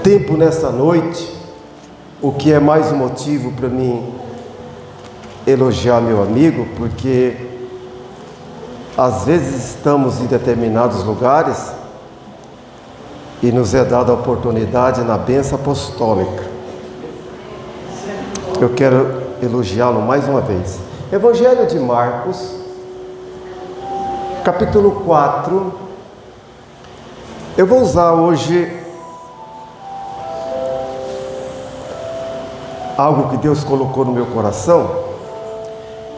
tempo nessa noite, o que é mais um motivo para mim elogiar meu amigo, porque às vezes estamos em determinados lugares e nos é dada a oportunidade na bênção apostólica. Eu quero elogiá-lo mais uma vez. Evangelho de Marcos, capítulo 4. Eu vou usar hoje algo que Deus colocou no meu coração.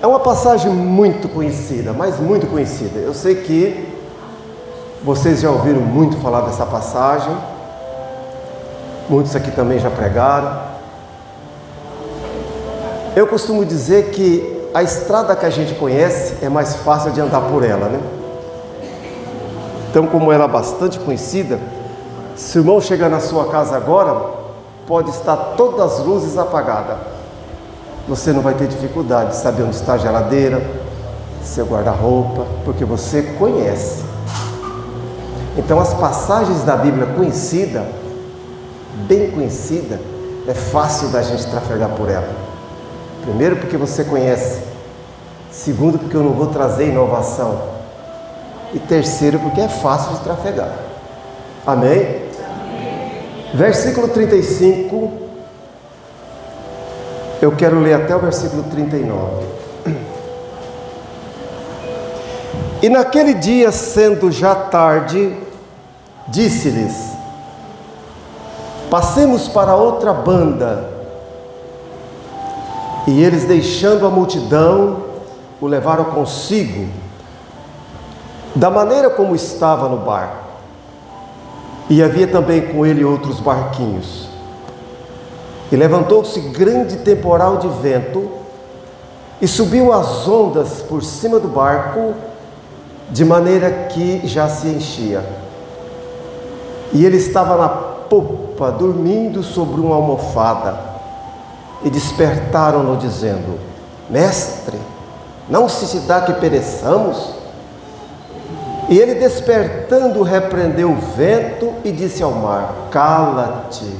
É uma passagem muito conhecida, mas muito conhecida. Eu sei que vocês já ouviram muito falar dessa passagem. Muitos aqui também já pregaram. Eu costumo dizer que a estrada que a gente conhece é mais fácil de andar por ela, né? Então, como ela é bastante conhecida, se o irmão chegar na sua casa agora, pode estar todas as luzes apagadas. Você não vai ter dificuldade de saber onde está a geladeira, seu guarda-roupa, porque você conhece. Então, as passagens da Bíblia conhecida, bem conhecida, é fácil da gente trafegar por ela. Primeiro, porque você conhece. Segundo, porque eu não vou trazer inovação. E terceiro, porque é fácil de trafegar. Amém? Amém. Versículo 35. Eu quero ler até o versículo 39. E naquele dia, sendo já tarde, disse-lhes: passemos para outra banda. E eles, deixando a multidão, o levaram consigo, da maneira como estava no barco. E havia também com ele outros barquinhos. E levantou-se grande temporal de vento, e subiu as ondas por cima do barco, de maneira que já se enchia. E ele estava na popa, dormindo sobre uma almofada. E despertaram-no, dizendo: Mestre, não se te dá que pereçamos? E ele, despertando, repreendeu o vento e disse ao mar: cala-te,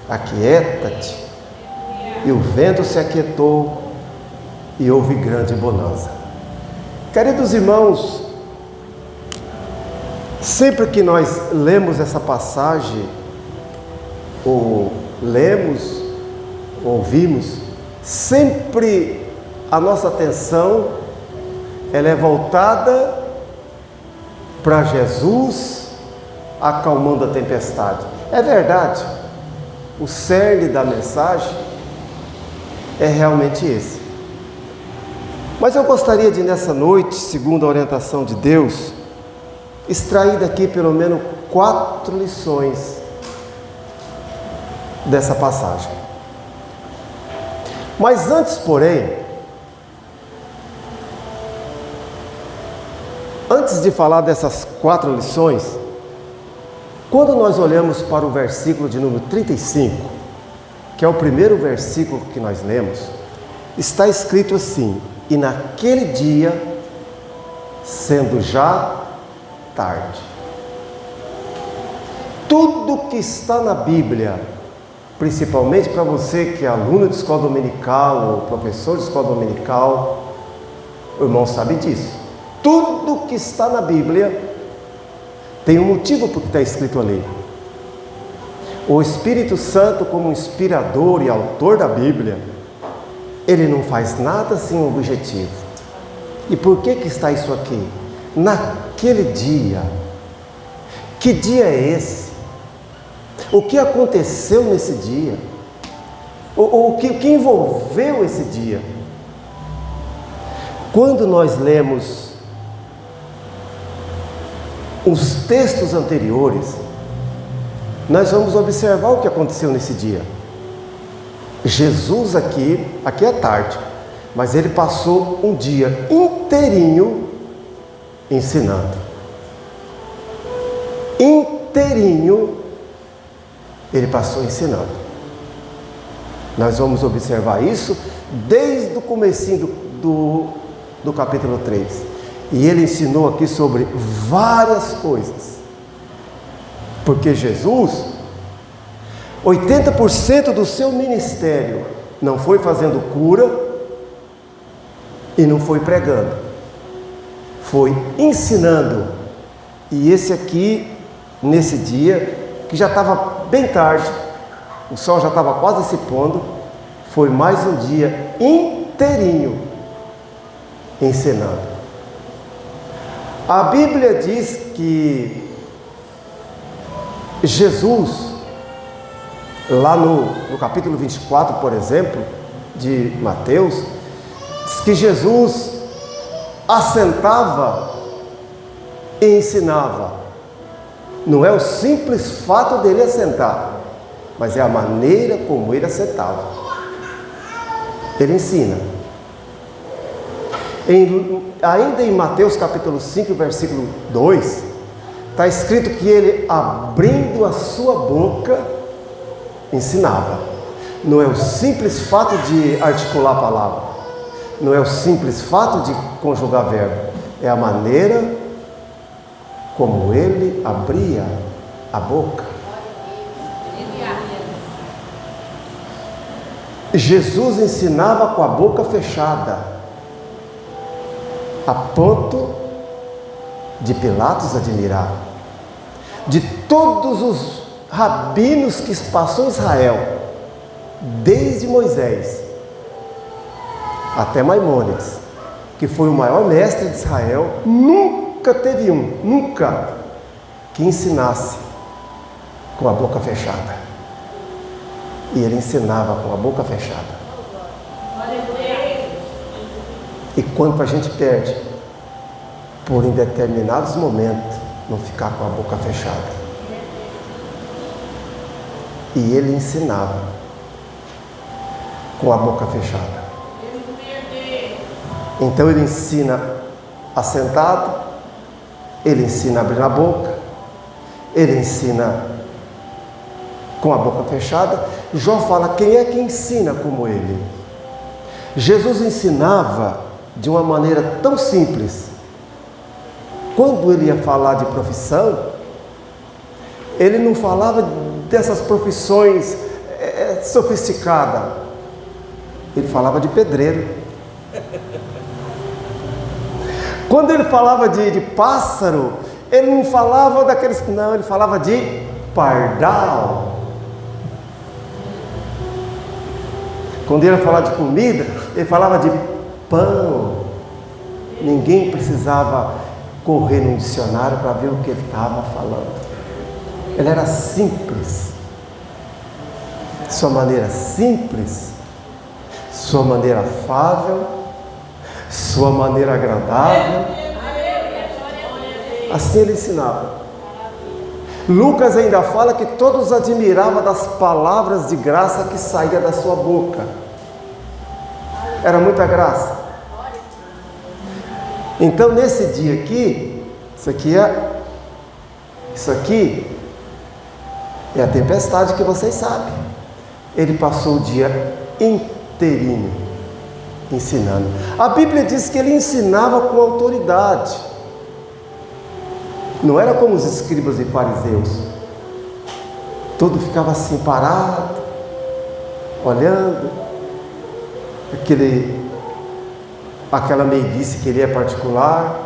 aquieta-te. E o vento se aquietou e houve grande bonança. Queridos irmãos, sempre que nós lemos essa passagem, ou lemos, ouvimos, sempre a nossa atenção ela é voltada para Jesus acalmando a tempestade. É verdade, o cerne da mensagem é realmente esse. Mas eu gostaria de, nessa noite, segundo a orientação de Deus, extrair daqui pelo menos 4 lições dessa passagem. Mas antes, porém, antes de falar dessas 4 lições, quando nós olhamos para o versículo de número 35, que é o primeiro versículo que nós lemos, está escrito assim: e naquele dia, sendo já tarde. Tudo que está na Bíblia, principalmente para você que é aluno de escola dominical ou professor de escola dominical, o irmão sabe disso. Tudo que está na Bíblia tem um motivo por que está escrito ali. O Espírito Santo, como inspirador e autor da Bíblia, ele não faz nada sem um objetivo. E por que está isso aqui? Naquele dia. Que dia é esse? O que aconteceu nesse dia? O que envolveu esse dia? Quando nós lemos os textos anteriores, nós vamos observar o que aconteceu nesse dia. Jesus aqui é tarde, mas ele passou um dia inteirinho ensinando. Inteirinho ele passou ensinando. Nós vamos observar isso desde o comecinho do capítulo 3. E ele ensinou aqui sobre várias coisas. Porque Jesus, 80% do seu ministério não foi fazendo cura e não foi pregando, foi ensinando. E esse aqui, nesse dia, que já estava bem tarde, o sol já estava quase se pondo, foi mais um dia inteirinho ensinando. A Bíblia diz que Jesus, lá no capítulo 24, por exemplo, de Mateus, diz que Jesus assentava e ensinava. Não é o simples fato dele assentar, mas é a maneira como ele assentava. Ele ensina. Ainda em Mateus capítulo 5, versículo 2, está escrito que ele, abrindo a sua boca, ensinava. Não é o simples fato de articular a palavra, não é o simples fato de conjugar verbo, é a maneira como ele abria a boca. Jesus ensinava com a boca fechada, a ponto de Pilatos admirar. De todos os rabinos que passou Israel, desde Moisés até Maimônides, que foi o maior mestre de Israel, nunca teve nunca, que ensinasse com a boca fechada. E ele ensinava com a boca fechada. E quanto a gente perde por, em determinados momentos, não ficar com a boca fechada. E ele ensinava com a boca fechada. Então ele ensina assentado, ele ensina abrindo a boca, ele ensina com a boca fechada. Jó fala: quem é que ensina como ele? Jesus ensinava de uma maneira tão simples. Quando ele ia falar de profissão, ele não falava dessas profissões sofisticadas, ele falava de pedreiro. Quando ele falava de pássaro, ele não falava daqueles, não, ele falava de pardal. Quando ele ia falar de comida, ele falava de pão. Ninguém precisava correr no dicionário para ver o que ele estava falando. Ele era simples. Sua maneira simples, sua maneira afável, sua maneira agradável. Assim ele ensinava. Lucas ainda fala que todos admiravam das palavras de graça que saíam da sua boca. Era muita graça. Então nesse dia aqui, isso aqui é a tempestade que vocês sabem. Ele passou o dia inteirinho ensinando. A Bíblia diz que ele ensinava com autoridade. Não era como os escribas e fariseus. Todo ficava assim parado, olhando, aquela meiguice que ele é particular.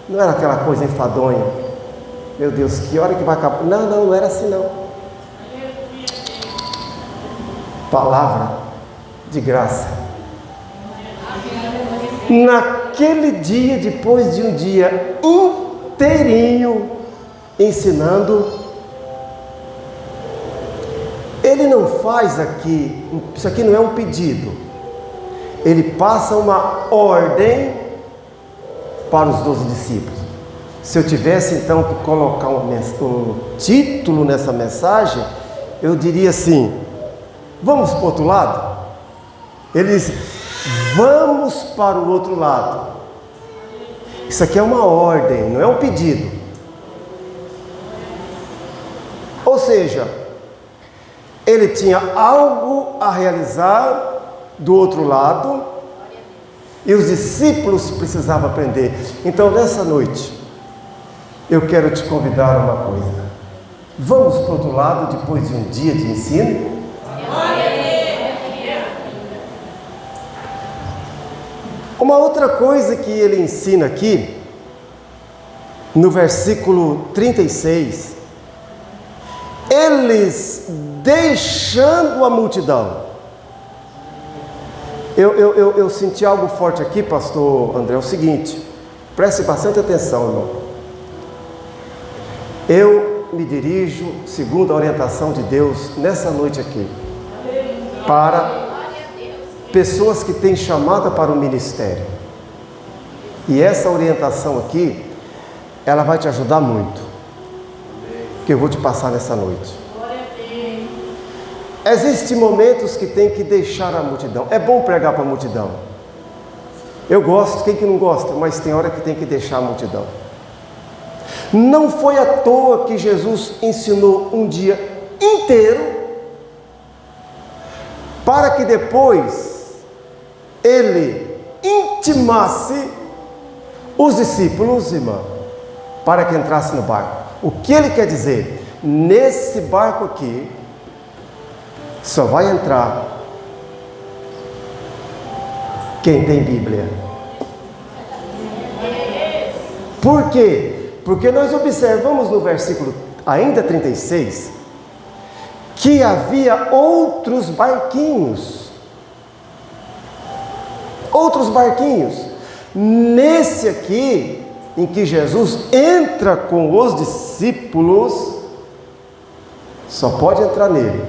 Não era aquela coisa enfadonha. Meu Deus, que hora que vai acabar? Não era assim não. Palavra de graça. Naquele dia, depois de um dia inteirinho ensinando, ele não faz aqui, isso aqui não é um pedido, ele passa uma ordem para os 12 discípulos. Se eu tivesse então que colocar um título nessa mensagem, eu diria assim: vamos para o outro lado? Ele diz: vamos para o outro lado. Isso aqui é uma ordem, não é um pedido. Ou seja, ele tinha algo a realizar do outro lado e os discípulos precisavam aprender. Então nessa noite eu quero te convidar a uma coisa. Vamos para o outro lado depois de um dia de ensino? Uma outra coisa que ele ensina aqui, no versículo 36, eles deixando a multidão. Eu senti algo forte aqui, pastor André, é o seguinte, preste bastante atenção, irmão. Eu me dirijo, segundo a orientação de Deus, nessa noite aqui, para pessoas que têm chamada para o ministério. E essa orientação aqui, ela vai te ajudar muito, que eu vou te passar nessa noite. Existem momentos que tem que deixar a multidão. É bom pregar para a multidão. Eu gosto, quem que não gosta? Mas tem hora que tem que deixar a multidão. Não foi à toa que Jesus ensinou um dia inteiro, para que depois ele intimasse os discípulos, irmã, para que entrasse no barco. O que ele quer dizer? Nesse barco aqui, só vai entrar quem tem Bíblia. Por quê? Porque nós observamos no versículo ainda 36 que havia outros barquinhos. Outros barquinhos. Nesse aqui, em que Jesus entra com os discípulos, só pode entrar nele.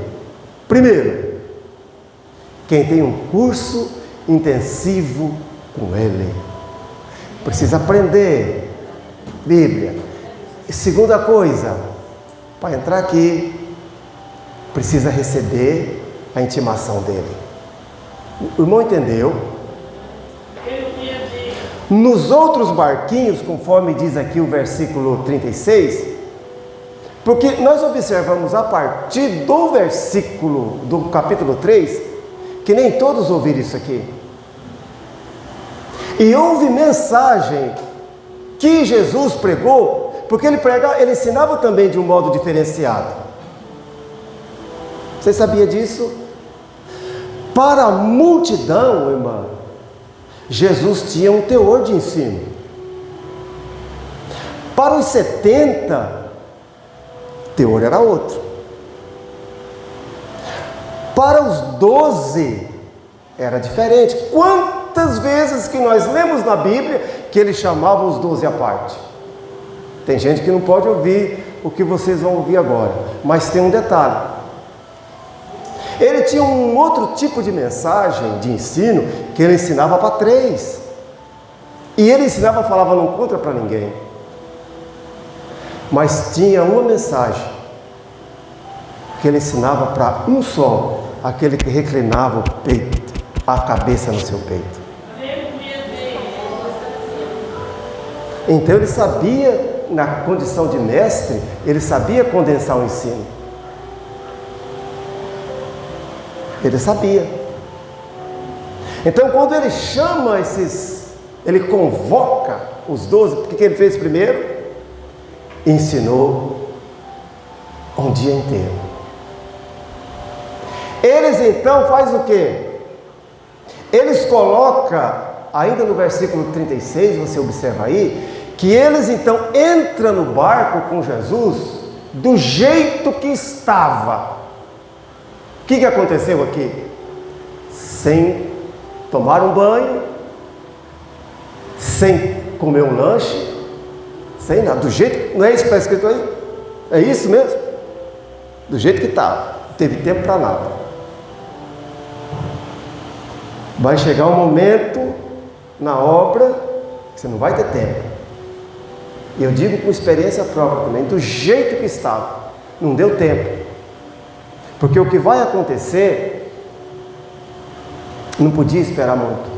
Primeiro, quem tem um curso intensivo com ele, precisa aprender Bíblia. E segunda coisa, para entrar aqui, precisa receber a intimação dele. O irmão entendeu? Nos outros barquinhos, conforme diz aqui o versículo 36, porque nós observamos a partir do versículo do capítulo 3, que nem todos ouviram isso aqui. E houve mensagem que Jesus pregou, porque ele ensinava também de um modo diferenciado. Você sabia disso? Para a multidão, irmã, Jesus tinha um teor de ensino. Para os 70, o teor era outro. Para os 12, era diferente. Quantas vezes que nós lemos na Bíblia que ele chamava os 12 à parte? Tem gente que não pode ouvir o que vocês vão ouvir agora, mas tem um detalhe. Ele tinha um outro tipo de mensagem, de ensino, que ele ensinava para 3. E ele ensinava, falava, não conta para ninguém. Mas tinha uma mensagem que ele ensinava para um só, aquele que reclinava o peito, a cabeça no seu peito. Então ele sabia, na condição de mestre, ele sabia condensar o ensino. Ele sabia. Então quando ele chama ele convoca os 12, o que ele fez primeiro? Ensinou um dia inteiro. Eles então fazem o quê? Eles colocam, ainda no versículo 36, você observa aí, que eles então entram no barco com Jesus do jeito que estava. O que aconteceu aqui? Sem tomar um banho, sem comer um lanche, sem nada, do jeito, não é isso que está escrito aí? É isso mesmo? Do jeito que estava, não teve tempo para nada. Vai chegar um momento na obra que você não vai ter tempo. E eu digo com experiência própria também, do jeito que estava, não deu tempo. Porque o que vai acontecer, não podia esperar muito.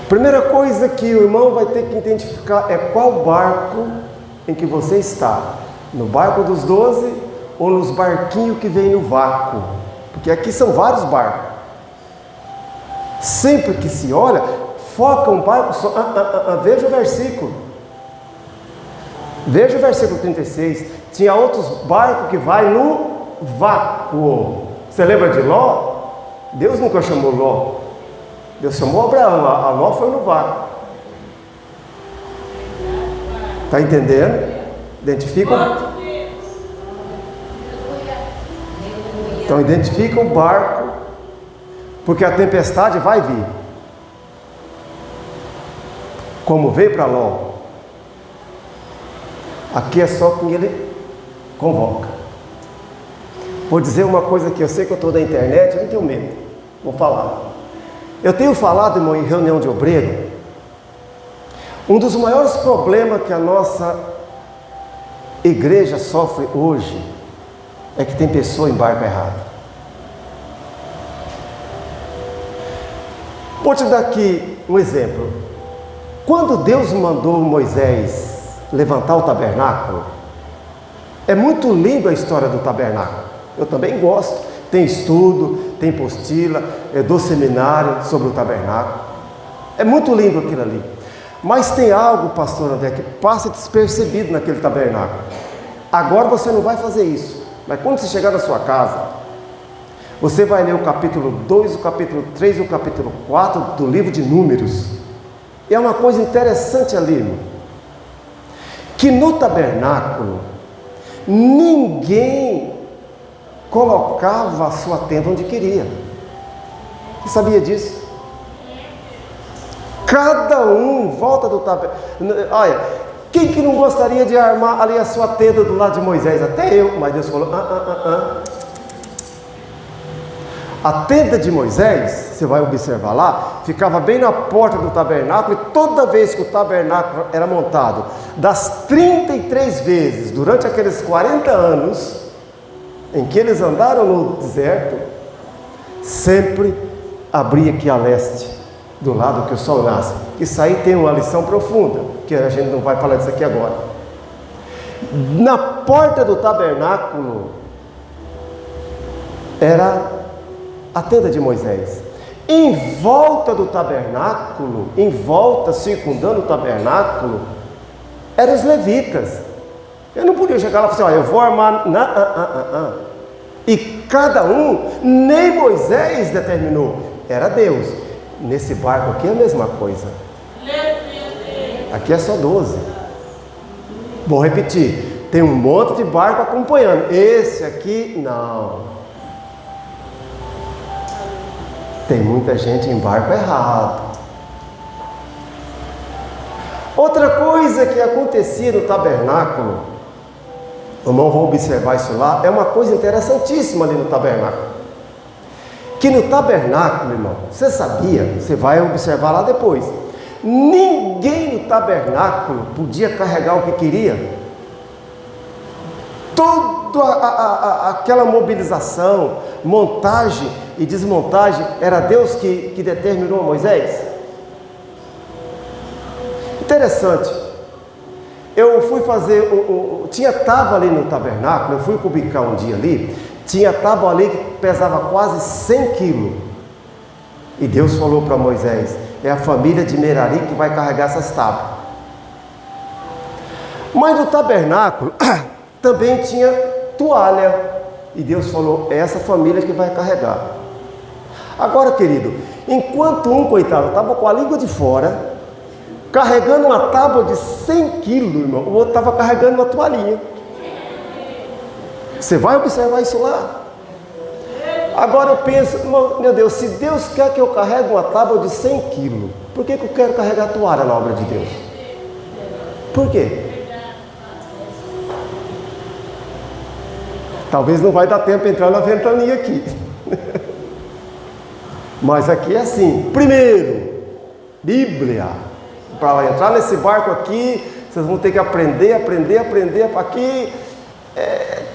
Primeira coisa que o irmão vai ter que identificar é qual barco em que você está. No barco dos 12 ou nos barquinhos que vem no vácuo. Porque aqui são vários barcos. Sempre que se olha, foca um barco só. Veja o versículo. Veja o versículo 36. Tinha outros barcos que vai no vácuo. Você lembra de Ló? Deus nunca chamou Ló. Deus chamou Abraão. A Ló foi no vácuo. Está entendendo? Identifica. Então identifica o barco, porque a tempestade vai vir. Como veio para Ló. Aqui é só quem ele convoca. Vou dizer uma coisa que eu sei que eu estou na internet, eu não tenho medo. Vou falar. Eu tenho falado, irmão, em reunião de obreiro, um dos maiores problemas que a nossa igreja sofre hoje é que tem pessoa em barco errado. Vou te dar aqui um exemplo. Quando Deus mandou Moisés levantar o tabernáculo, é muito linda a história do tabernáculo. Eu também gosto. Tem estudo, tem apostila, do seminário sobre o tabernáculo. É muito lindo aquilo ali. Mas tem algo, pastor André, que passa despercebido naquele tabernáculo. Agora você não vai fazer isso. Mas quando você chegar na sua casa, você vai ler o capítulo 2, o capítulo 3 e o capítulo 4 do livro de Números. E é uma coisa interessante ali, irmão, que no tabernáculo, ninguém colocava a sua tenda onde queria. Você sabia disso? Cada um em volta do tabernáculo. Olha, quem que não gostaria de armar ali a sua tenda do lado de Moisés? Até eu, mas Deus falou, A tenda de Moisés, você vai observar lá, ficava bem na porta do tabernáculo, e toda vez que o tabernáculo era montado, das 33 vezes, durante aqueles 40 anos, em que eles andaram no deserto, sempre abria aqui a leste, do lado que o sol nasce. Isso aí tem uma lição profunda, que a gente não vai falar disso aqui agora. Na porta do tabernáculo, era a tenda de Moisés. Em volta do tabernáculo, em volta, circundando o tabernáculo, eram os levitas. Eu não podia chegar lá e falar assim, eu vou armar. E cada um, nem Moisés determinou, era Deus. Nesse barco aqui é a mesma coisa. Aqui é só 12. Vou repetir, tem um monte de barco acompanhando. Esse aqui, não. Tem muita gente em barco errado. Outra coisa que acontecia no tabernáculo, irmão, vão observar isso lá, é uma coisa interessantíssima ali no tabernáculo. Que no tabernáculo, irmão, você sabia, você vai observar lá depois, ninguém no tabernáculo podia carregar o que queria. Toda aquela mobilização, montagem e desmontagem, era Deus que determinou a Moisés. Interessante. Eu fui fazer, tinha tábua ali no tabernáculo, eu fui cubicar um dia ali, tinha tábua ali que pesava quase 100 quilos. E Deus falou para Moisés, é a família de Merari que vai carregar essas tábuas. Mas no tabernáculo também tinha toalha. E Deus falou, é essa família que vai carregar. Agora, querido, enquanto um, coitado, estava com a língua de fora, carregando uma tábua de 100 quilos, irmão, o outro estava carregando uma toalhinha. Você vai observar isso lá. Agora eu penso, meu Deus, se Deus quer que eu carregue uma tábua de 100 quilos, por que eu quero carregar a toalha na obra de Deus? Por quê? Talvez não vai dar tempo de entrar na ventaninha aqui. Mas aqui é assim. Primeiro, Bíblia. Para entrar nesse barco aqui, vocês vão ter que aprender. Aqui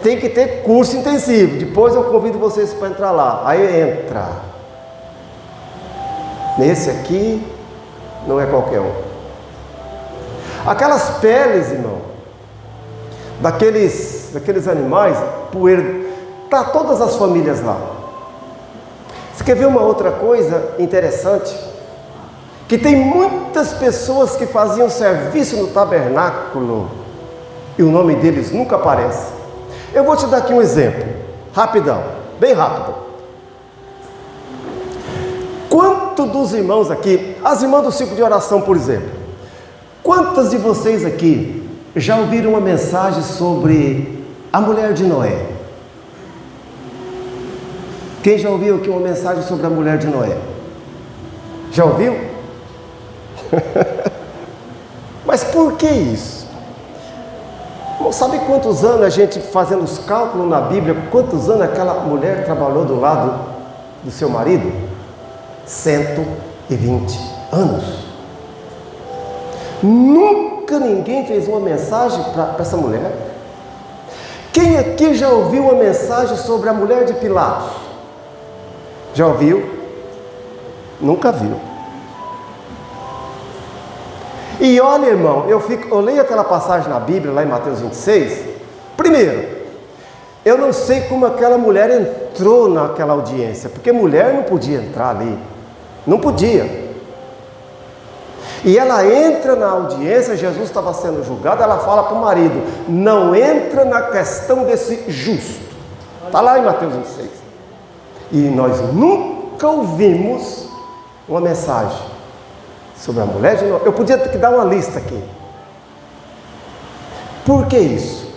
tem que ter curso intensivo. Depois eu convido vocês para entrar lá. Aí entra. Nesse aqui, não é qualquer um. Aquelas peles, irmão, daqueles animais, poeira, tá todas as famílias lá. Você quer ver uma outra coisa interessante? Que tem muitas pessoas que faziam serviço no tabernáculo e o nome deles nunca aparece. Eu vou te dar aqui um exemplo, rapidão, bem rápido. Quantos dos irmãos aqui, as irmãs do ciclo de oração, por exemplo, quantas de vocês aqui já ouviram uma mensagem sobre a mulher de Noé? Quem já ouviu aqui uma mensagem sobre a mulher de Noé? Já ouviu? Mas por que isso? Sabe quantos anos a gente fazendo os cálculos na Bíblia, quantos anos aquela mulher trabalhou do lado do seu marido? 120 anos. Nunca ninguém fez uma mensagem para essa mulher. Quem aqui já ouviu uma mensagem sobre a mulher de Pilatos? Já ouviu? Nunca viu. E olha, irmão, eu leio aquela passagem na Bíblia, lá em Mateus 26. Primeiro, eu não sei como aquela mulher entrou naquela audiência, porque mulher não podia entrar ali, não podia. E ela entra na audiência, Jesus estava sendo julgado, ela fala para o marido, não entra na questão desse justo. Está lá em Mateus 26. E nós nunca ouvimos uma mensagem sobre a mulher de Noé. Eu podia ter que dar uma lista aqui. Por que isso?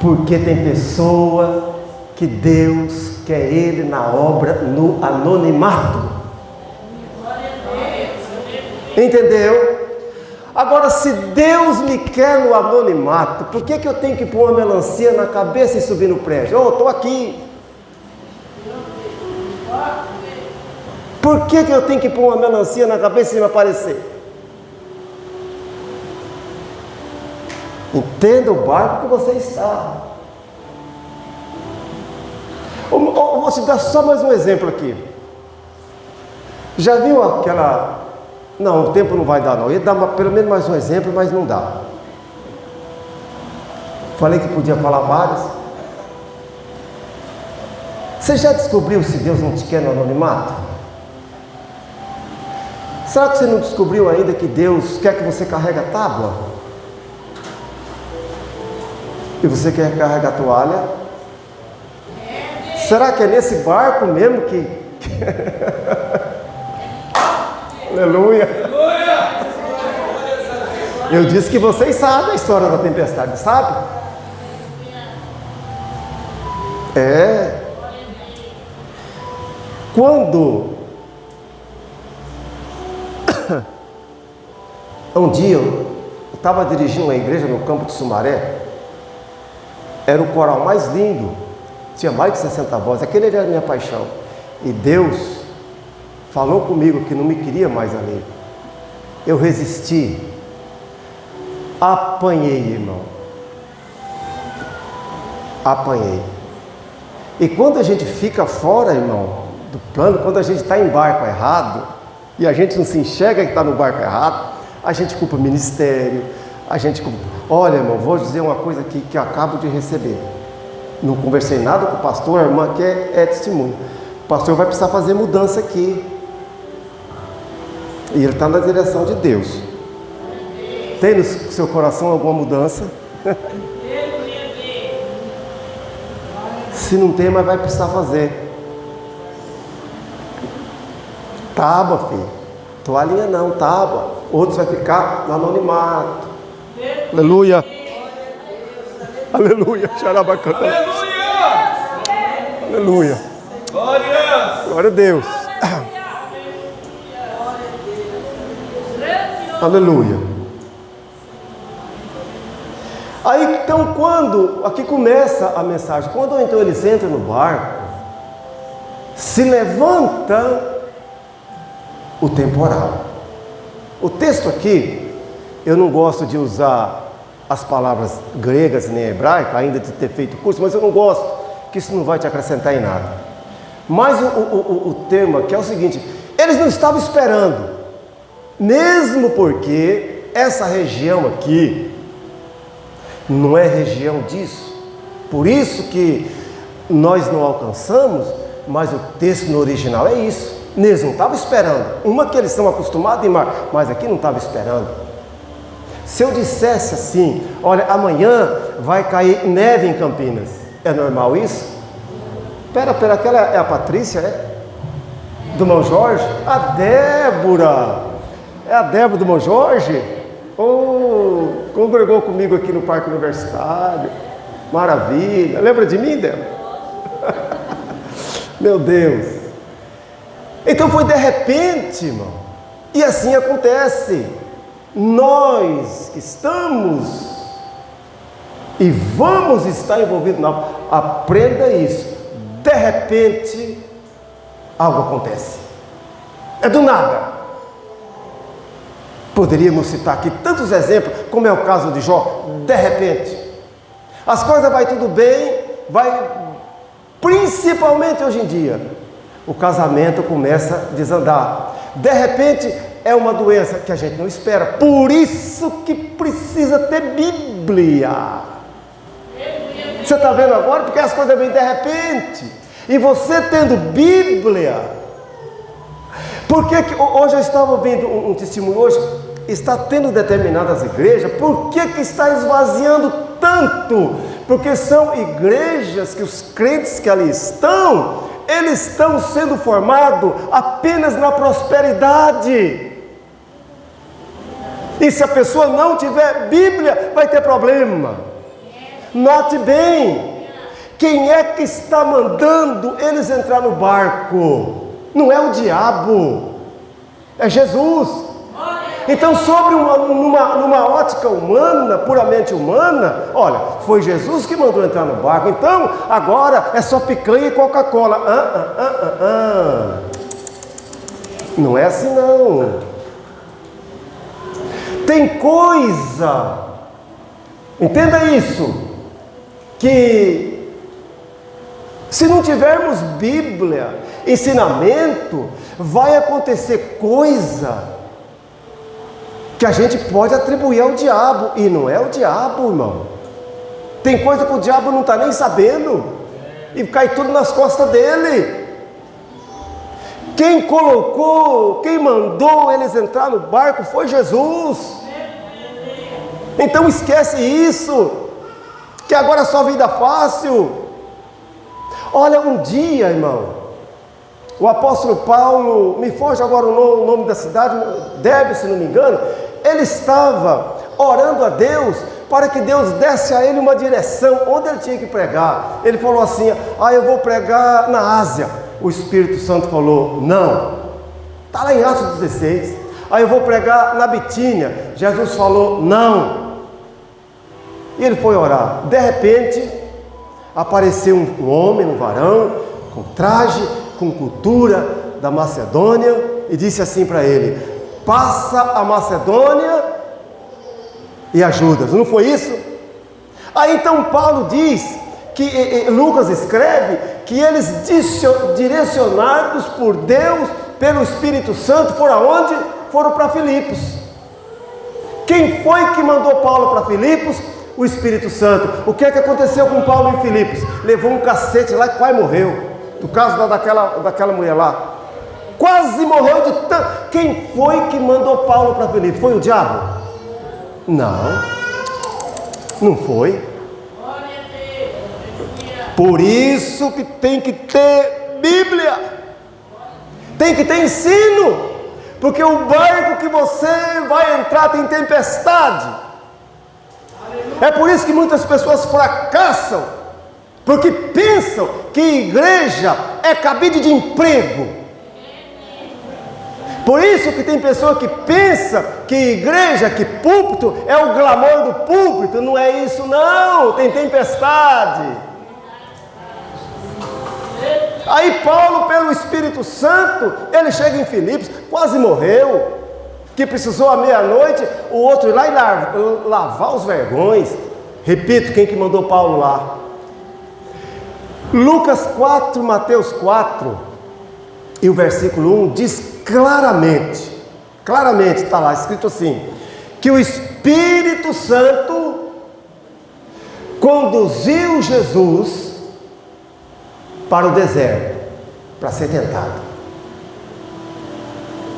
Porque tem pessoa que Deus quer ele na obra no anonimato. Entendeu? Agora, se Deus me quer no anonimato, por que eu tenho que pôr uma melancia na cabeça e subir no prédio? Oh, estou aqui. Por que eu tenho que pôr uma melancia na cabeça e me aparecer? Entenda o barco que você está. Vou te dar só mais um exemplo aqui. Já viu aquela... Não, o tempo não vai dar não. Eu ia dar pelo menos mais um exemplo, mas não dá. Falei que podia falar vários. Você já descobriu se Deus não te quer no anonimato? Será que você não descobriu ainda que Deus quer que você carregue a tábua? E você quer carregar a toalha? Será que é nesse barco mesmo que... Aleluia! Eu disse que vocês sabem a história da tempestade, sabe? É. Quando um dia eu estava dirigindo uma igreja no campo de Sumaré, era o coral mais lindo, tinha mais de 60 vozes, aquele era a minha paixão, e Deus falou comigo que não me queria mais ali. Eu resisti, apanhei, irmão, apanhei. E quando a gente fica fora, irmão, do plano, quando a gente está em barco errado, e a gente não se enxerga que está no barco errado, a gente culpa o ministério, a gente culpa... Olha, irmão, vou dizer uma coisa aqui que eu acabo de receber. Não conversei nada com o pastor, a irmã que é testemunho. O pastor vai precisar fazer mudança aqui. E ele está na direção de Deus. Tem no seu coração alguma mudança? Se não tem, mas vai precisar fazer. Tábua, filho. Toalhinha não, tábua. Outros vai ficar no anonimato. Aleluia. Aleluia. Xarabacana. Aleluia. Glória a Deus. Aleluia. Aí então quando, aqui começa a mensagem, quando então eles entram no barco, se levanta o temporal. O texto aqui, eu não gosto de usar as palavras gregas nem hebraicas, ainda de ter feito curso, mas eu não gosto, que isso não vai te acrescentar em nada. Mas o termo aqui é o seguinte, eles não estavam esperando, mesmo porque essa região aqui não é região disso, por isso que nós não alcançamos, mas o texto no original é isso. Eles não estavam esperando. Uma que eles são acostumados em mar, mas aqui não estava esperando. Se eu dissesse assim, olha, amanhã vai cair neve em Campinas, é normal isso? Pera, aquela é a Patrícia, é? Do Mão Jorge? A Débora! É a Débora do Mão Jorge? Oh, congregou comigo aqui no Parque Universitário. Maravilha! Lembra de mim, Débora? Meu Deus! Então foi de repente, irmão. E assim acontece. Nós que estamos e vamos estar envolvidos na... Aprenda isso. De repente, algo acontece. É do nada. Poderíamos citar aqui tantos exemplos, como é o caso de Jó. De repente, as coisas vai tudo bem, principalmente hoje em dia, o casamento começa a desandar. De repente, é uma doença que a gente não espera. Por isso que precisa ter Bíblia. Você está vendo agora? Porque as coisas vêm de repente. E você tendo Bíblia. Porque hoje eu estava ouvindo um testemunho hoje. Está tendo determinadas igrejas. Por que está esvaziando tanto? Porque são igrejas que os crentes que ali estão, eles estão sendo formados apenas na prosperidade. E se a pessoa não tiver Bíblia, vai ter problema. Note bem, quem é que está mandando eles entrar no barco? Não é o diabo, é Jesus. Então, sobre numa ótica humana, puramente humana, olha, foi Jesus que mandou entrar no barco. Então, agora é só picanha e Coca-Cola. Não é assim não. Tem coisa, entenda isso, que se não tivermos Bíblia, ensinamento, vai acontecer coisa que a gente pode atribuir ao diabo, e não é o diabo, irmão. Tem coisa que o diabo não está nem sabendo, e cai tudo nas costas dele. Quem colocou, quem mandou eles entrar no barco foi Jesus. Então esquece isso, que agora é só vida fácil. Olha, um dia, irmão, o apóstolo Paulo, me foge agora o nome da cidade, Derbe, se não me engano, ele estava orando a Deus para que Deus desse a ele uma direção, onde ele tinha que pregar. Ele falou assim, eu vou pregar na Ásia. O Espírito Santo falou, não, está lá em Atos 16. Eu vou pregar na Bitínia. Jesus falou, não. E ele foi orar. De repente, apareceu um homem, um varão, com traje, com cultura da Macedônia, e disse assim para ele, passa a Macedônia e ajuda-os. Não foi isso? Aí então Paulo diz, que Lucas escreve, que eles direcionados por Deus, pelo Espírito Santo, foram aonde? Foram para Filipos. Quem foi que mandou Paulo para Filipos? O Espírito Santo. O que é que aconteceu com Paulo em Filipos? Levou um cacete lá e quase morreu. No caso daquela mulher lá. Quase morreu de tanto. Quem foi que mandou Paulo para Filipos? Foi o diabo? Não. Não foi. Por isso que tem que ter Bíblia. Tem que ter ensino. Porque o barco que você vai entrar tem tempestade. É por isso que muitas pessoas fracassam, porque pensam que igreja é cabide de emprego. Por isso que tem pessoa que pensa que igreja, que púlpito é o glamour do púlpito. Não é isso não, tem tempestade. Aí Paulo, pelo Espírito Santo, ele chega em Filipos, quase morreu, que precisou à meia-noite, o outro ir lá e lavar os vergões. Repito, quem que mandou Paulo lá? Lucas 4, Mateus 4, e o versículo 1 diz claramente, está lá escrito assim, que o Espírito Santo conduziu Jesus para o deserto, para ser tentado.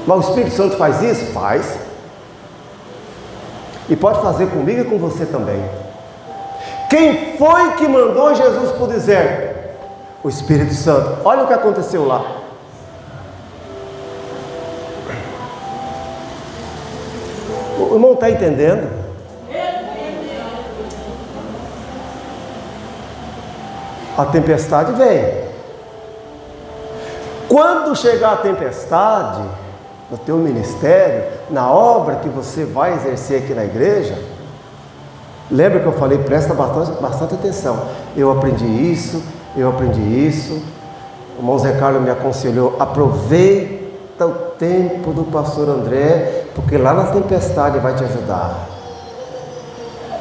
Mas o Espírito Santo faz isso? Faz. E pode fazer comigo e com você também. Quem foi que mandou Jesus para o deserto? O Espírito Santo. Olha o que aconteceu lá. O irmão está entendendo? A tempestade vem. Quando chegar a tempestade no teu ministério, na obra que você vai exercer aqui na igreja, lembra que eu falei, presta bastante atenção. Eu aprendi isso. O irmão Zé Carlos me aconselhou, aproveita o tempo do pastor André, porque lá na tempestade vai te ajudar.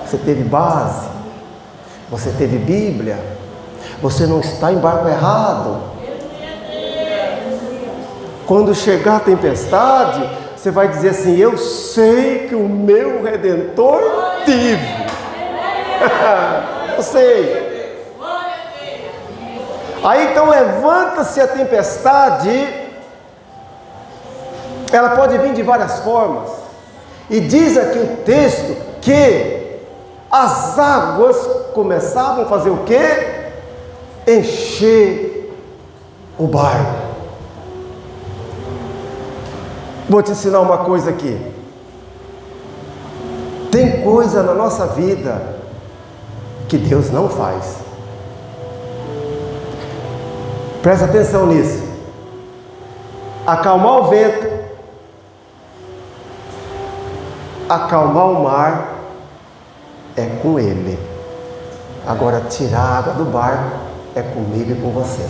Você teve base, você teve Bíblia, você não está em barco errado. Quando chegar a tempestade, você vai dizer assim, eu sei que o meu Redentor vive. Eu sei. Aí então levanta-se a tempestade, ela pode vir de várias formas, e diz aqui o texto que as águas começavam a fazer o quê? Encher o barco. Vou te ensinar uma coisa aqui. Tem coisa na nossa vida que Deus não faz. Presta atenção nisso. Acalmar o vento, acalmar o mar, é com Ele. Agora tirar a água do barco é comigo e com você.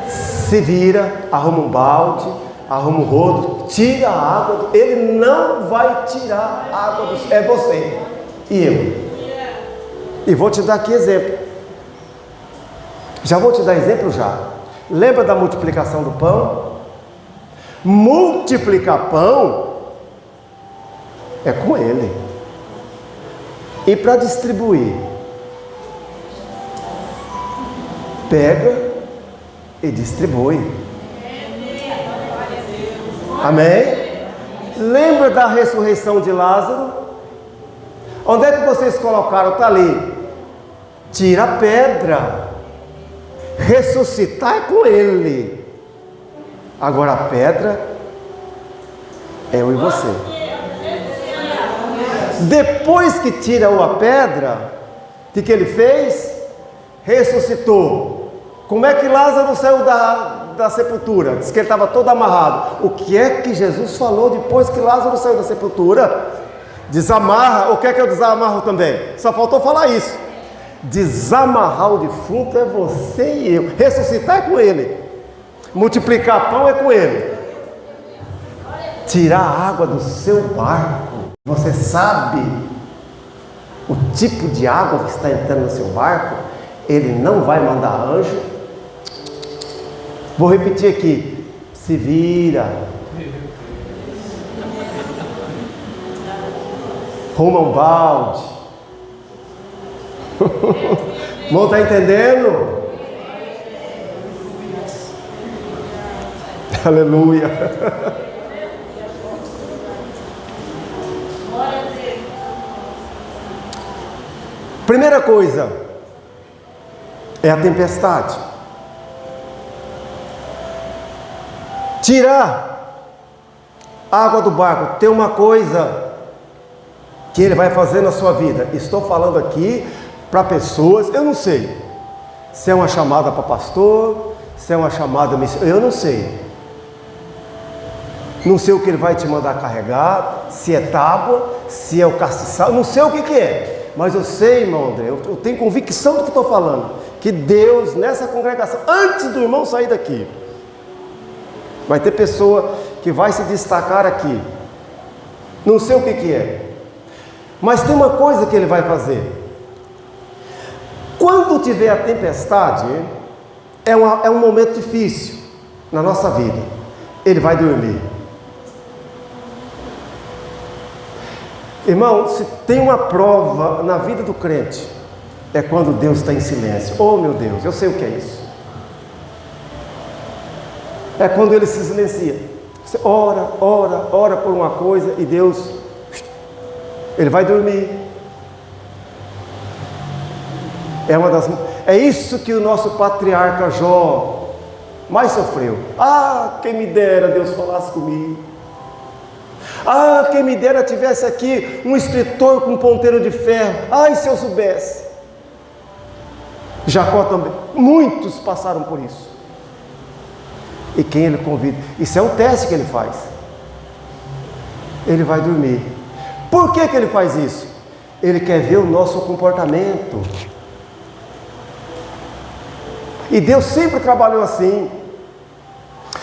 Se vira, arruma um balde, arruma um rodo, tira a água. Ele não vai tirar a água do céu. É você e eu. E vou te dar aqui exemplo. Já vou te dar exemplo já. Lembra da multiplicação do pão? Multiplicar pão é com Ele. E para distribuir, pega e distribui. Amém? Lembra da ressurreição de Lázaro? Onde é que vocês colocaram? Está ali. Tira a pedra. Ressuscitar é com Ele. Agora a pedra é eu e você. Depois que tirou a pedra, o que ele fez? Ressuscitou. Como é que Lázaro saiu da sepultura? Diz que ele estava todo amarrado. O que é que Jesus falou depois que Lázaro saiu da sepultura? Desamarra. O que é que eu desamarro também? Só faltou falar isso. Desamarrar o defunto é você e eu. Ressuscitar é com Ele. Multiplicar pão é com Ele. Tirar a água do seu barco. Você sabe o tipo de água que está entrando no seu barco? Ele não vai mandar anjo. Vou repetir aqui. Se vira. Ruma um balde. Irmão, está entendendo? Aleluia. Primeira coisa é a tempestade. Tirar a água do barco. Tem uma coisa que Ele vai fazer na sua vida. Estou falando aqui para pessoas, eu não sei se é uma chamada para pastor, se é uma chamada missionária, eu não sei. Não sei o que Ele vai te mandar carregar, se é tábua, se é o castiçal, não sei o que é. Mas eu sei, irmão André, eu tenho convicção do que estou falando, que Deus, nessa congregação, antes do irmão sair daqui, vai ter pessoa que vai se destacar aqui. Não sei o que é. Mas tem uma coisa que Ele vai fazer. Quando tiver a tempestade, é um momento difícil na nossa vida. Ele vai dormir. Irmão, se tem uma prova na vida do crente, é quando Deus está em silêncio. Oh meu Deus, eu sei o que é isso. É quando Ele se silencia. Você ora por uma coisa e Deus Ele vai dormir. É isso que o nosso patriarca Jó mais sofreu. Ah, quem me dera Deus falasse comigo. Ah, quem me dera tivesse aqui um escritor com um ponteiro de ferro. Ai, se eu soubesse. Jacó também. Muitos passaram por isso. E quem ele convida? Isso é um teste que ele faz. Ele vai dormir. Por que ele faz isso? Ele quer ver o nosso comportamento. E Deus sempre trabalhou assim.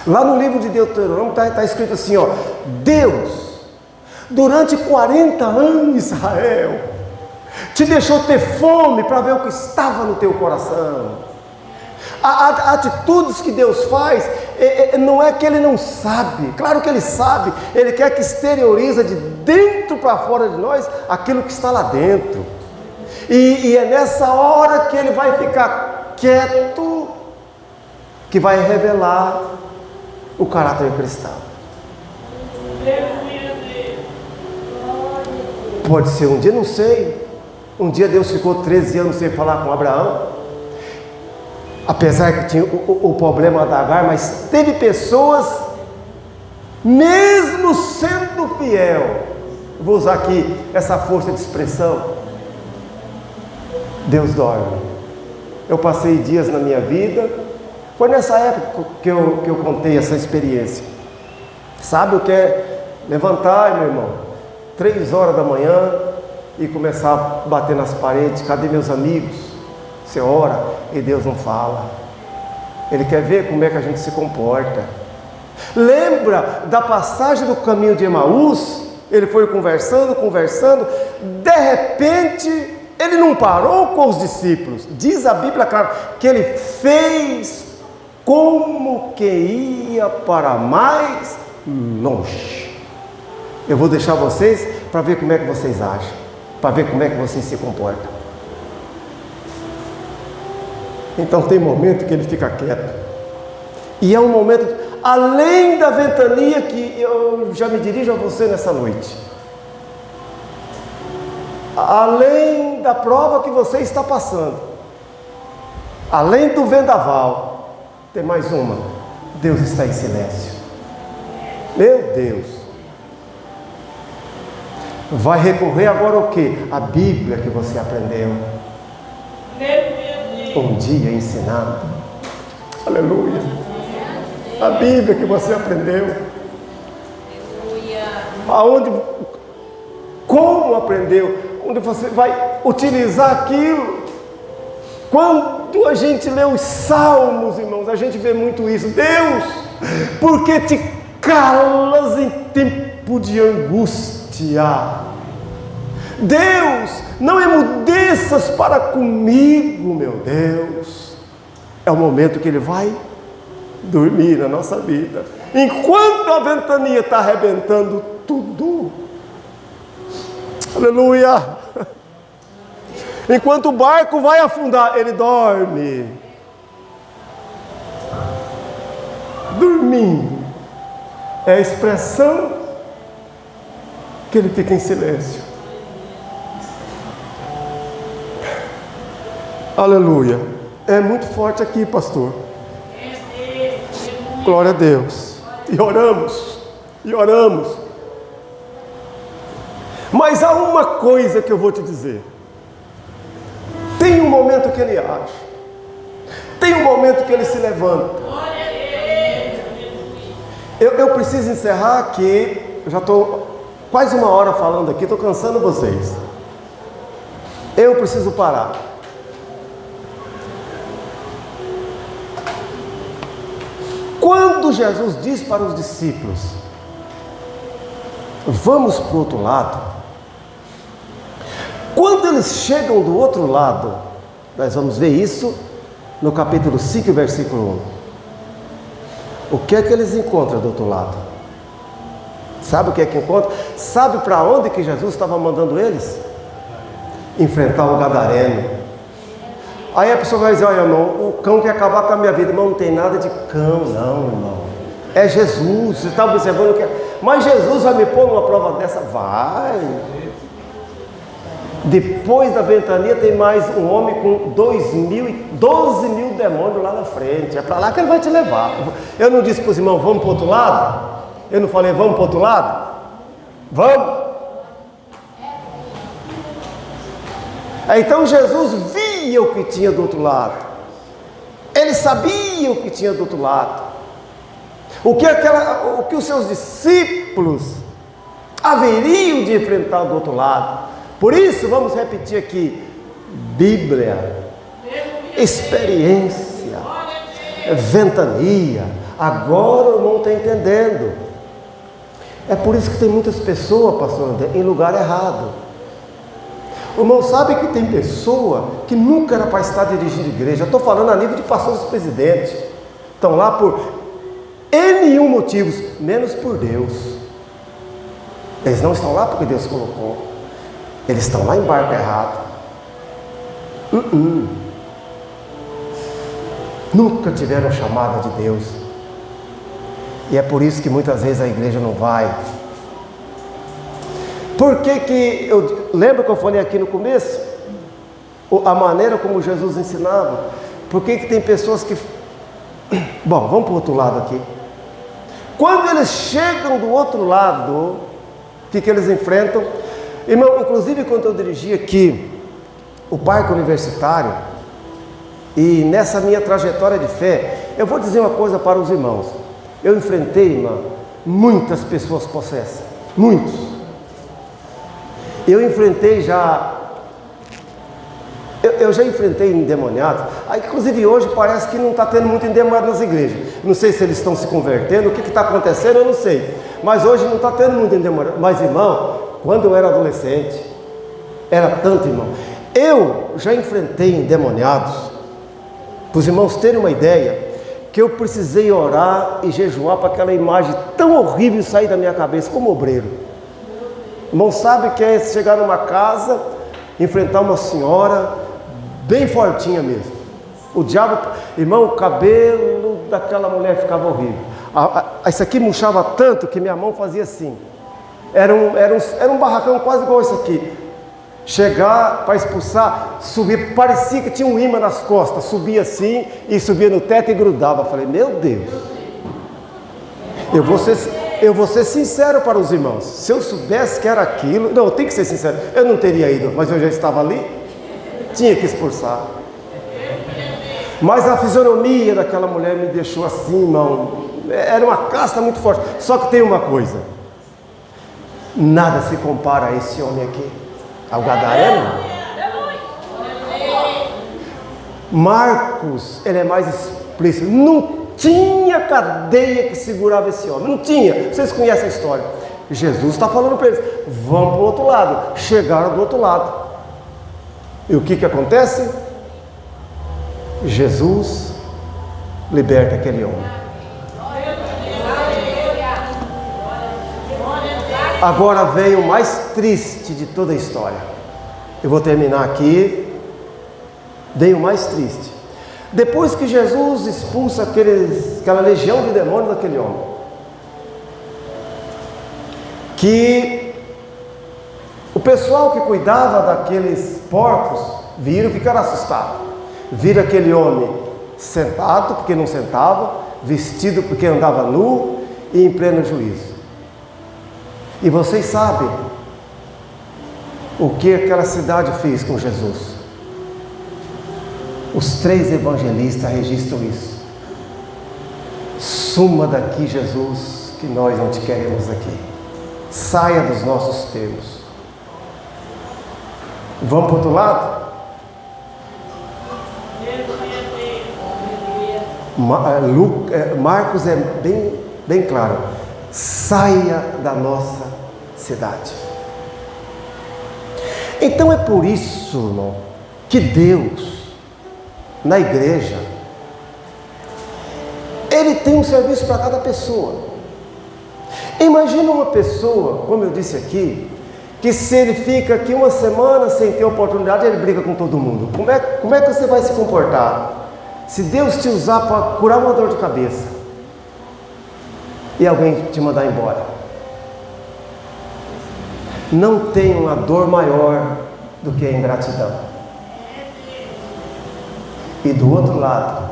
Lá no livro de Deuteronômio está escrito assim, ó: Deus, durante 40 anos, Israel, te deixou ter fome para ver o que estava no teu coração. Atitudes que Deus faz, não é que Ele não sabe, claro que Ele sabe, Ele quer que exterioriza de dentro para fora de nós aquilo que está lá dentro. E é nessa hora que Ele vai ficar quieto, que vai revelar o caráter cristão. Pode ser um dia, não sei. Um dia Deus ficou 13 anos sem falar com Abraão, apesar que tinha o problema da Agar, mas teve pessoas, mesmo sendo fiel, vou usar aqui essa força de expressão, Deus dorme. Eu passei dias na minha vida, foi nessa época que eu contei essa experiência. Sabe o que é levantar, meu irmão, 3 horas da manhã e começar a bater nas paredes? Cadê meus amigos? Você ora e Deus não fala. Ele quer ver como é que a gente se comporta. Lembra da passagem do caminho de Emaús? Ele foi conversando, de repente ele não parou com os discípulos. Diz a Bíblia, claro, que ele fez como que ia para mais longe. Eu vou deixar vocês para ver como é que vocês acham, para ver como é que vocês se comportam. Então tem momento que ele fica quieto. E é um momento, além da ventania, que eu já me dirijo a você nessa noite. Além da prova que você está passando, além do vendaval, tem mais uma: Deus está em silêncio. Meu Deus. Vai recorrer agora ao quê? A Bíblia que você aprendeu um dia ensinado. Aleluia. A Bíblia que você aprendeu. Aonde, como aprendeu, onde você vai utilizar aquilo. Quando a gente lê os salmos, irmãos, a gente vê muito isso. Deus, por que te calas em tempo de angústia? Deus, não emudeças para comigo, meu Deus. É o momento que Ele vai dormir na nossa vida, enquanto a ventania está arrebentando tudo. Aleluia. Enquanto o barco vai afundar, Ele dorme. Dormindo é a expressão que Ele fica em silêncio. Aleluia. É muito forte aqui, pastor. Glória a Deus. E oramos. Mas há uma coisa que eu vou te dizer. Tem um momento que ele age. Tem um momento que ele se levanta. Eu preciso encerrar aqui. Eu já estou quase 1 hora falando aqui. Estou cansando vocês. Eu preciso parar. Quando Jesus diz para os discípulos: vamos para o outro lado. Quando eles chegam do outro lado, nós vamos ver isso no capítulo 5, versículo 1. O que é que eles encontram do outro lado? Sabe o que é que encontram? Sabe para onde que Jesus estava mandando eles? Enfrentar o gadareno. Aí a pessoa vai dizer: olha, irmão, o cão quer acabar com a minha vida. Irmão, não tem nada de cão, não, irmão. É Jesus. Você está observando que mas Jesus vai me pôr numa prova dessa? Vai. Depois da ventania tem mais um homem com 12 mil demônios lá na frente. É para lá que ele vai te levar. Eu não disse para os irmãos, vamos para o outro lado? Eu não falei, vamos para o outro lado? Vamos? Então Jesus via o que tinha do outro lado. Ele sabia o que tinha do outro lado. O que os seus discípulos haveriam de enfrentar do outro lado. Por isso, vamos repetir aqui: Bíblia, experiência, ventania. Agora o irmão está entendendo. É por isso que tem muitas pessoas, pastor André, em lugar errado. O irmão sabe que tem pessoa que nunca era para estar dirigindo igreja. Estou falando a nível de pastores e presidentes. Estão lá por nenhum motivos, menos por Deus. Eles não estão lá porque Deus colocou. Eles estão lá em barco errado. Nunca tiveram chamada de Deus. E é por isso que muitas vezes a igreja não vai. Por que eu lembro que eu falei aqui no começo? A maneira como Jesus ensinava. Por que tem pessoas que... Bom, vamos para o outro lado aqui. Quando eles chegam do outro lado, o que eles enfrentam? Irmão, inclusive quando eu dirigi aqui o parque universitário, e nessa minha trajetória de fé, eu vou dizer uma coisa para os irmãos. Eu enfrentei, irmão, muitas pessoas possessas. Muitos. Eu enfrentei já... Eu já enfrentei endemoniados. Inclusive hoje parece que não está tendo muito endemoniado nas igrejas. Não sei se eles estão se convertendo, o que está acontecendo, eu não sei. Mas hoje não está tendo muito endemoniado. Mas, irmão, quando eu era adolescente, era tanto, irmão. Eu já enfrentei endemoniados, para os irmãos terem uma ideia, que eu precisei orar e jejuar para aquela imagem tão horrível sair da minha cabeça, como obreiro. Irmão, sabe que é chegar numa casa, enfrentar uma senhora, bem fortinha mesmo. O diabo, irmão, o cabelo daquela mulher ficava horrível. Isso aqui murchava tanto que minha mão fazia assim. Era um barracão quase igual esse aqui. Chegar para expulsar, subir, parecia que tinha um imã nas costas. Subia assim e subia no teto e grudava. Eu falei, meu Deus. Eu vou ser sincero para os irmãos. Se eu soubesse que era aquilo... Não, eu tenho que ser sincero. Eu não teria ido, mas eu já estava ali. Tinha que expulsar. Mas a fisionomia daquela mulher me deixou assim, irmão. Era uma casta muito forte. Só que tem uma coisa. Nada se compara a esse homem aqui. Ao Gadareno. Marcos, ele é mais explícito. Não tinha cadeia que segurava esse homem. Não tinha. Vocês conhecem a história. Jesus está falando para eles, vão para o outro lado. Chegaram do outro lado. E o que acontece? Jesus liberta aquele homem. Agora vem o mais triste de toda a história. Eu vou terminar aqui. Vem o mais triste. Depois que Jesus expulsa aquela legião de demônios daquele homem, que o pessoal que cuidava daqueles porcos viram, ficaram assustados. Viram aquele homem sentado, porque não sentava, vestido porque andava nu e em pleno juízo. E vocês sabem o que aquela cidade fez com Jesus. Os 3 evangelistas registram isso. Suma daqui, Jesus, que nós não te queremos aqui. Saia dos nossos termos. Vamos para o outro lado? Marcos é bem claro. Saia da nossa cidade. Então é por isso, irmão, que Deus, na igreja, Ele tem um serviço para cada pessoa. Imagina uma pessoa, como eu disse aqui, que se ele fica aqui uma semana sem ter oportunidade, ele briga com todo mundo. Como é que você vai se comportar? Se Deus te usar para curar uma dor de cabeça e alguém te mandar embora. Não tem uma dor maior do que a ingratidão. E do outro lado,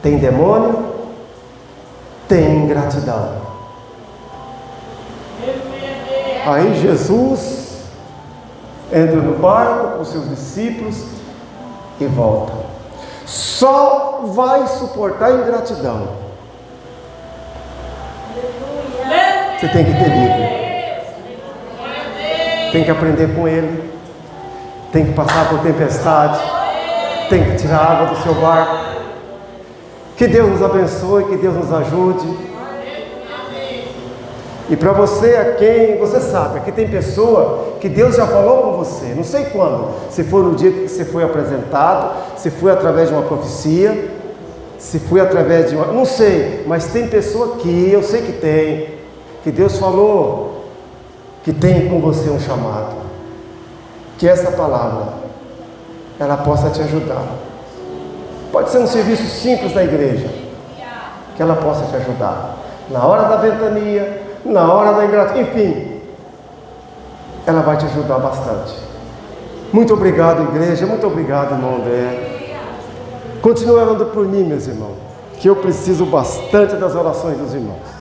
tem demônio, tem ingratidão. Aí Jesus entra no barco com seus discípulos e volta. Só vai suportar a ingratidão. Você tem que ter Bíblia. Tem que aprender com Ele. Tem que passar por tempestade. Tem que tirar a água do seu barco. Que Deus nos abençoe, que Deus nos ajude. E para você, a quem você sabe, aqui tem pessoa que Deus já falou com você, não sei quando, se foi no dia que você foi apresentado, se foi através de uma profecia, se foi através de uma, não sei, mas tem pessoa aqui, eu sei que tem, que Deus falou que tem com você um chamado, que essa palavra ela possa te ajudar. Pode ser um serviço simples da igreja, que ela possa te ajudar na hora da ventania, na hora da ingratidão, enfim, ela vai te ajudar bastante. Muito obrigado, igreja, muito obrigado, irmão André. Continue orando por mim, meus irmãos, que eu preciso bastante das orações dos irmãos.